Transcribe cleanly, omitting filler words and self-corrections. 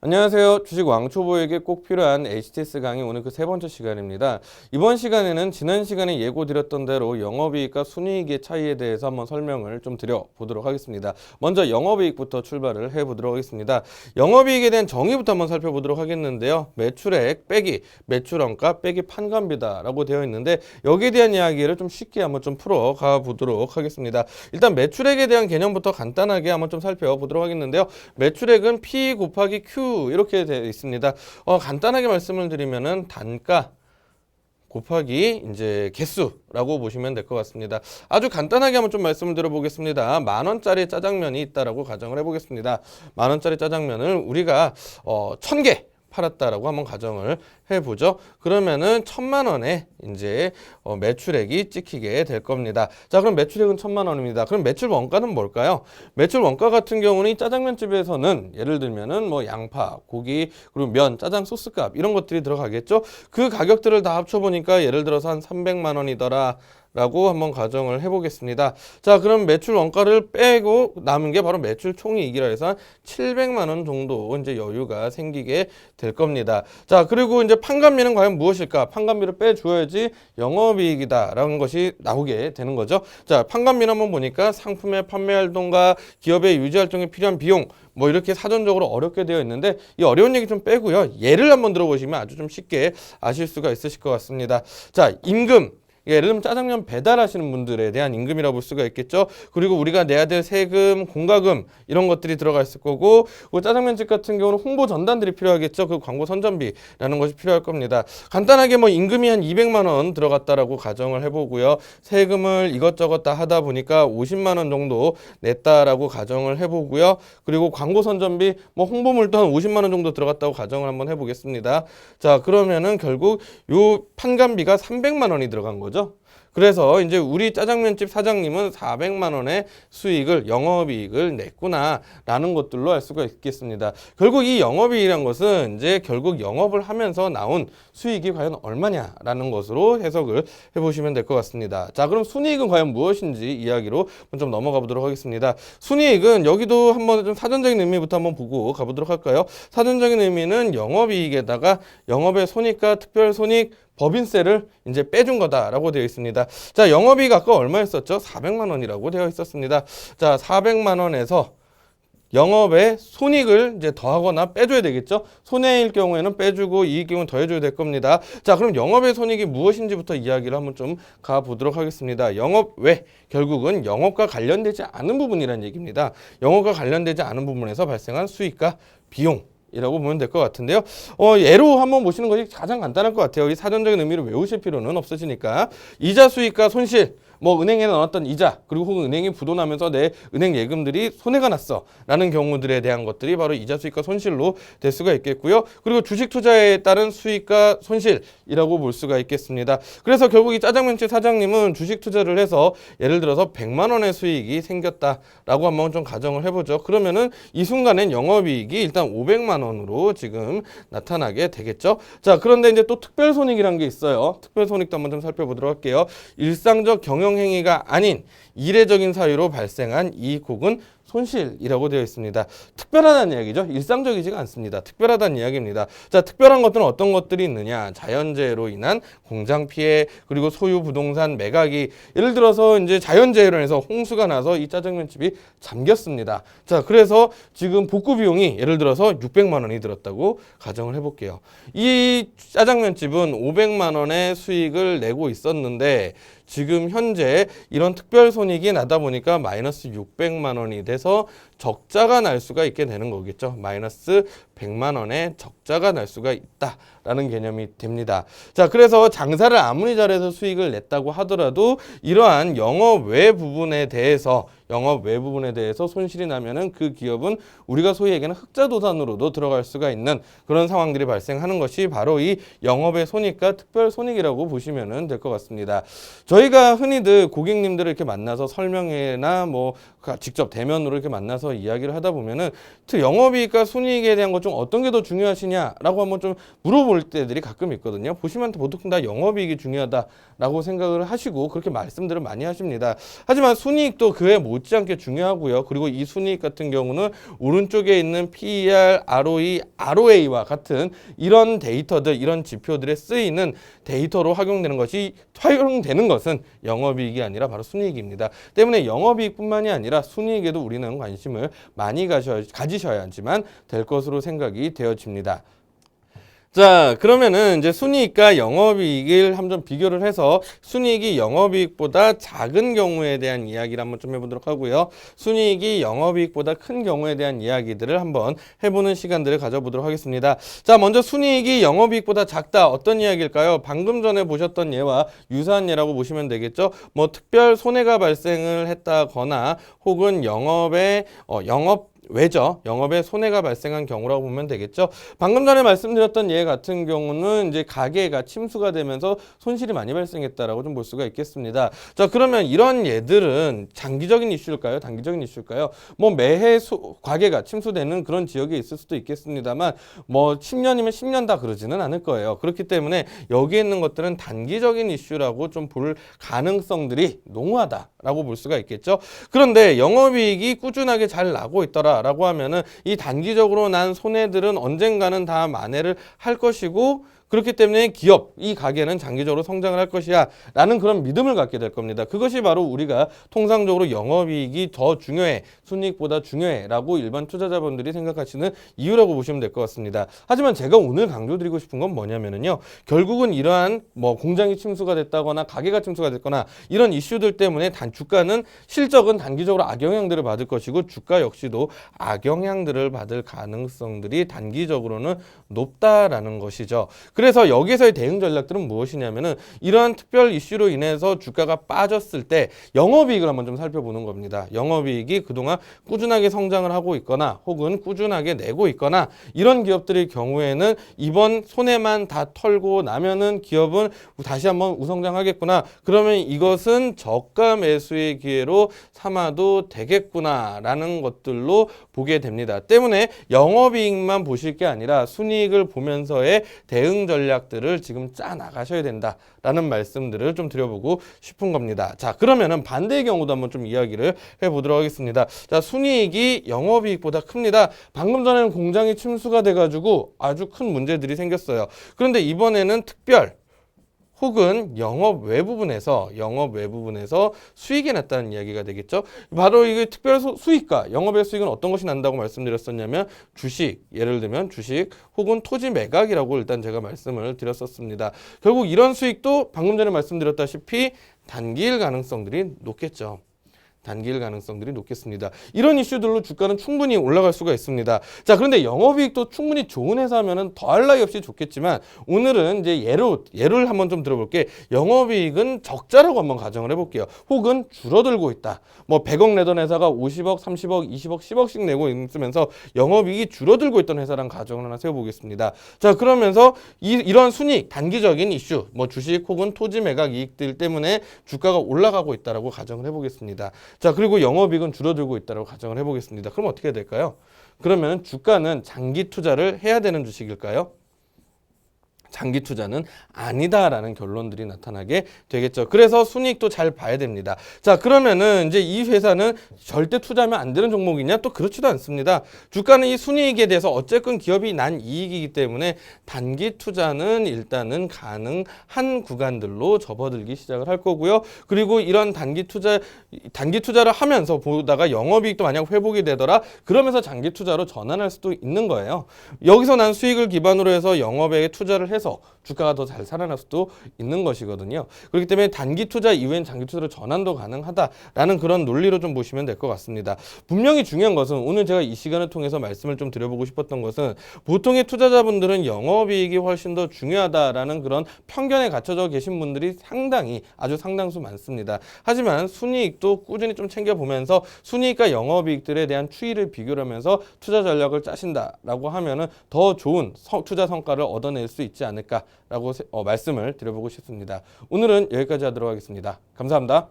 안녕하세요. 주식 왕초보에게 꼭 필요한 HTS 강의 오늘 그 세 번째 시간입니다. 이번 시간에는 지난 시간에 예고드렸던 대로 영업이익과 순이익의 차이에 대해서 한번 설명을 좀 드려보도록 하겠습니다. 먼저 영업이익부터 출발을 해보도록 하겠습니다. 영업이익에 대한 정의부터 한번 살펴보도록 하겠는데요. 매출액 빼기 매출원가 빼기 판관비다라고 되어 있는데 여기에 대한 이야기를 좀 쉽게 한번 좀 풀어가 보도록 하겠습니다. 일단 매출액에 대한 개념부터 간단하게 한번 좀 살펴보도록 하겠는데요. 매출액은 P 곱하기 Q 이렇게 되어 있습니다. 간단하게 말씀을 드리면은 단가 곱하기 이제 개수라고 보시면 될 것 같습니다. 아주 간단하게 한번 좀 말씀을 드려보겠습니다. 10,000원짜리 짜장면이 있다라고 가정을 해보겠습니다. 10,000원짜리 짜장면을 우리가 1,000개 팔았다라고 한번 가정을 해보죠. 그러면은 1,000,000원에 이제 매출액이 찍히게 될 겁니다. 자, 그럼 매출액은 1,000,000원입니다. 그럼 매출 원가는 뭘까요? 매출 원가 같은 경우는 이 짜장면집에서는 예를 들면은 뭐 양파, 고기, 그리고 면, 짜장 소스값 이런 것들이 들어가겠죠. 그 가격들을 다 합쳐보니까 예를 들어서 한 300만 원이더라. 라고 한번 가정을 해보겠습니다. 자, 그럼 매출 원가를 빼고 남은 게 바로 매출 총이익이라 해서 한 700만 원 정도 이제 여유가 생기게 될 겁니다. 자, 그리고 이제 판관비는 과연 무엇일까? 판관비를 빼줘야지 영업이익이다라는 것이 나오게 되는 거죠. 자, 판관비는 한번 보니까 상품의 판매 활동과 기업의 유지 활동에 필요한 비용 뭐 이렇게 사전적으로 어렵게 되어 있는데 이 어려운 얘기 좀 빼고요. 예를 한번 들어보시면 아주 좀 쉽게 아실 수가 있으실 것 같습니다. 자, 임금. 예를 들면 짜장면 배달하시는 분들에 대한 임금이라고 볼 수가 있겠죠. 그리고 우리가 내야 될 세금, 공과금 이런 것들이 들어가 있을 거고 짜장면집 같은 경우는 홍보 전단들이 필요하겠죠. 그 광고 선전비라는 것이 필요할 겁니다. 간단하게 뭐 임금이 한 200만 원 들어갔다라고 가정을 해보고요. 세금을 이것저것 다 하다 보니까 50만 원 정도 냈다라고 가정을 해보고요. 그리고 광고 선전비, 뭐 홍보물도 한 50만 원 정도 들어갔다고 가정을 한번 해보겠습니다. 자, 그러면은 결국 요 판관비가 300만 원이 들어간 거죠. 그래서 이제 우리 짜장면집 사장님은 400만 원의 수익을 영업이익을 냈구나라는 것들로 알 수가 있겠습니다. 결국 이 영업이익이란 것은 이제 결국 영업을 하면서 나온 수익이 과연 얼마냐라는 것으로 해석을 해보시면 될 것 같습니다. 자, 그럼 순이익은 과연 무엇인지 이야기로 좀 넘어가 보도록 하겠습니다. 순이익은 여기도 한번 좀 사전적인 의미부터 한번 보고 가보도록 할까요? 사전적인 의미는 영업이익에다가 영업의 손익과 특별손익 법인세를 이제 빼준 거다라고 되어 있습니다. 자, 영업이익 아까 얼마였었죠? 400만 원이라고 되어 있었습니다. 자, 400만 원에서 영업의 손익을 이제 더하거나 빼줘야 되겠죠? 손해일 경우에는 빼주고 이익 경우는 더해줘야 될 겁니다. 자, 그럼 영업의 손익이 무엇인지부터 이야기를 한번 좀 가보도록 하겠습니다. 영업 외 결국은 영업과 관련되지 않은 부분이라는 얘기입니다. 영업과 관련되지 않은 부분에서 발생한 수익과 비용 이라고 보면 될 것 같은데요. 예로 한번 보시는 것이 가장 간단할 것 같아요. 이 사전적인 의미를 외우실 필요는 없으시니까 이자 수익과 손실, 뭐 은행에 넣었던 이자 그리고 혹은 은행이 부도나면서 내 은행 예금들이 손해가 났어 라는 경우들에 대한 것들이 바로 이자 수익과 손실로 될 수가 있겠고요. 그리고 주식 투자에 따른 수익과 손실이라고 볼 수가 있겠습니다. 그래서 결국 이 짜장면집 사장님은 주식 투자를 해서 예를 들어서 100만 원의 수익이 생겼다라고 한번 좀 가정을 해보죠. 그러면은 이 순간엔 영업이익이 일단 500만 원으로 지금 나타나게 되겠죠. 자, 그런데 이제 또 특별손익이라는 게 있어요. 특별손익도 한번 좀 살펴보도록 할게요. 일상적 경영 행위가 아닌 이례적인 사유로 발생한 이익 혹은 손실이라고 되어 있습니다. 특별하다는 이야기죠. 일상적이지가 않습니다. 특별하다는 이야기입니다. 자, 특별한 것들은 어떤 것들이 있느냐? 자연재해로 인한 공장 피해, 그리고 소유 부동산 매각이 예를 들어서 이제 자연재해로 인해서 홍수가 나서 이 짜장면집이 잠겼습니다. 자, 그래서 지금 복구 비용이 예를 들어서 600만 원이 들었다고 가정을 해볼게요. 이 짜장면집은 500만 원의 수익을 내고 있었는데 지금 현재 이런 특별 손익이 나다 보니까 마이너스 600만 원이 돼서 적자가 날 수가 있게 되는 거겠죠. 마이너스 100만 원의 적자가 날 수가 있다라는 개념이 됩니다. 자, 그래서 장사를 아무리 잘해서 수익을 냈다고 하더라도 이러한 영업 외 부분에 대해서 손실이 나면은 그 기업은 우리가 소위 얘기하는 흑자도산으로도 들어갈 수가 있는 그런 상황들이 발생하는 것이 바로 이 영업의 손익과 특별 손익이라고 보시면 될 것 같습니다. 저희가 흔히들 고객님들을 이렇게 만나서 설명회나 뭐 직접 대면으로 이렇게 만나서 이야기를 하다 보면은 영업이익과 순이익에 대한 것 중 어떤 게 더 중요하시냐라고 한번 좀 물어볼 때들이 가끔 있거든요. 보시면 보통 다 영업이익이 중요하다라고 생각을 하시고 그렇게 말씀들을 많이 하십니다. 하지만 순이익도 그에 못지않게 중요하고요. 그리고 이 순이익 같은 경우는 오른쪽에 있는 PER, ROE, ROA와 같은 이런 데이터들, 이런 지표들에 쓰이는 데이터로 활용되는 것은 영업이익이 아니라 바로 순이익입니다. 때문에 영업이익뿐만이 아니라 순이익에도 우리는 관심을 많이 가지셔야지만 될 것으로 생각이 되어집니다. 자, 그러면은 이제 순이익과 영업이익을 한번 비교를 해서 순이익이 영업이익보다 작은 경우에 대한 이야기를 한번 좀 해보도록 하고요. 순이익이 영업이익보다 큰 경우에 대한 이야기들을 한번 해보는 시간들을 가져보도록 하겠습니다. 자, 먼저 순이익이 영업이익보다 작다. 어떤 이야기일까요? 방금 전에 보셨던 예와 유사한 예라고 보시면 되겠죠. 뭐 특별 손해가 발생을 했다거나 혹은 영업에 손해가 발생한 경우라고 보면 되겠죠. 방금 전에 말씀드렸던 예 같은 경우는 이제 가게가 침수가 되면서 손실이 많이 발생했다라고 좀 볼 수가 있겠습니다. 자, 그러면 이런 예들은 장기적인 이슈일까요? 단기적인 이슈일까요? 뭐 매해 가게가 침수되는 그런 지역에 있을 수도 있겠습니다만 뭐 10년이면 10년 다 그러지는 않을 거예요. 그렇기 때문에 여기에 있는 것들은 단기적인 이슈라고 좀 볼 가능성들이 농후하다라고 볼 수가 있겠죠. 그런데 영업이익이 꾸준하게 잘 나고 있더라 라고 하면은 이 단기적으로 난 손해들은 언젠가는 다 만회를 할 것이고 그렇기 때문에 이 가게는 장기적으로 성장을 할 것이야 라는 그런 믿음을 갖게 될 겁니다. 그것이 바로 우리가 통상적으로 영업이익이 더 중요해, 순이익보다 중요해 라고 일반 투자자분들이 생각하시는 이유라고 보시면 될 것 같습니다. 하지만 제가 오늘 강조드리고 싶은 건 뭐냐면요, 결국은 이러한 뭐 공장이 침수가 됐다거나 가게가 침수가 됐거나 이런 이슈들 때문에 주가는 실적은 단기적으로 악영향들을 받을 것이고 주가 역시도 악영향들을 받을 가능성들이 단기적으로는 높다라는 것이죠. 그래서 여기서의 대응 전략들은 무엇이냐면은 이러한 특별 이슈로 인해서 주가가 빠졌을 때 영업이익을 한번 좀 살펴보는 겁니다. 영업이익이 그동안 꾸준하게 성장을 하고 있거나 혹은 꾸준하게 내고 있거나 이런 기업들의 경우에는 이번 손해만 다 털고 나면은 기업은 다시 한번 우성장하겠구나. 그러면 이것은 저가 매수의 기회로 삼아도 되겠구나라는 것들로 보게 됩니다. 때문에 영업이익만 보실 게 아니라 순이익을 보면서의 대응 전략들을 지금 짜 나가셔야 된다라는 말씀들을 좀 드려보고 싶은 겁니다. 자, 그러면은 반대의 경우도 한번 좀 이야기를 해보도록 하겠습니다. 자, 순이익이 영업이익보다 큽니다. 방금 전에는 공장이 침수가 돼가지고 아주 큰 문제들이 생겼어요. 그런데 이번에는 특별 혹은 영업 외부분에서 수익이 났다는 이야기가 되겠죠. 바로 이게 특별 수익과 영업의 수익은 어떤 것이 난다고 말씀드렸었냐면 주식, 예를 들면 주식 혹은 토지 매각이라고 일단 제가 말씀을 드렸었습니다. 결국 이런 수익도 방금 전에 말씀드렸다시피 단기일 가능성들이 높겠죠. 단기일 가능성들이 높겠습니다. 이런 이슈들로 주가는 충분히 올라갈 수가 있습니다. 자, 그런데 영업이익도 충분히 좋은 회사면은 더할 나위 없이 좋겠지만 오늘은 이제 예를 한번 좀 들어볼게. 영업이익은 적자라고 한번 가정을 해볼게요. 혹은 줄어들고 있다. 뭐 100억 내던 회사가 50억, 30억, 20억, 10억씩 내고 있으면서 영업이익이 줄어들고 있던 회사랑 가정을 하나 세워보겠습니다. 자, 그러면서 이런 순이익, 단기적인 이슈, 뭐 주식 혹은 토지 매각 이익들 때문에 주가가 올라가고 있다라고 가정을 해보겠습니다. 자, 그리고 영업이익은 줄어들고 있다고 가정을 해보겠습니다. 그럼 어떻게 될까요? 그러면 주가는 장기 투자를 해야 되는 주식일까요? 장기 투자는 아니다라는 결론들이 나타나게 되겠죠. 그래서 순이익도 잘 봐야 됩니다. 자, 그러면은 이제 이 회사는 절대 투자하면 안 되는 종목이냐? 또 그렇지도 않습니다. 주가는 이 순이익에 대해서 어쨌든 기업이 난 이익이기 때문에 단기 투자는 일단은 가능한 구간들로 접어들기 시작을 할 거고요. 그리고 이런 단기 투자를 하면서 보다가 영업이익도 만약 회복이 되더라. 그러면서 장기 투자로 전환할 수도 있는 거예요. 여기서 난 수익을 기반으로 해서 영업에 투자를 해서 주가가 더 잘 살아날 수도 있는 것이거든요. 그렇기 때문에 단기 투자 이후엔 장기 투자로 전환도 가능하다라는 그런 논리로 좀 보시면 될 것 같습니다. 분명히 중요한 것은 오늘 제가 이 시간을 통해서 말씀을 좀 드려보고 싶었던 것은 보통의 투자자분들은 영업이익이 훨씬 더 중요하다라는 그런 편견에 갇혀져 계신 분들이 아주 상당수 많습니다. 하지만 순이익도 꾸준히 좀 챙겨보면서 순이익과 영업이익들에 대한 추이를 비교를 하면서 투자 전략을 짜신다라고 하면은 더 좋은 투자 성과를 얻어낼 수 있지 않을까라고 말씀을 드려보고 싶습니다. 오늘은 여기까지 하도록 하겠습니다. 감사합니다.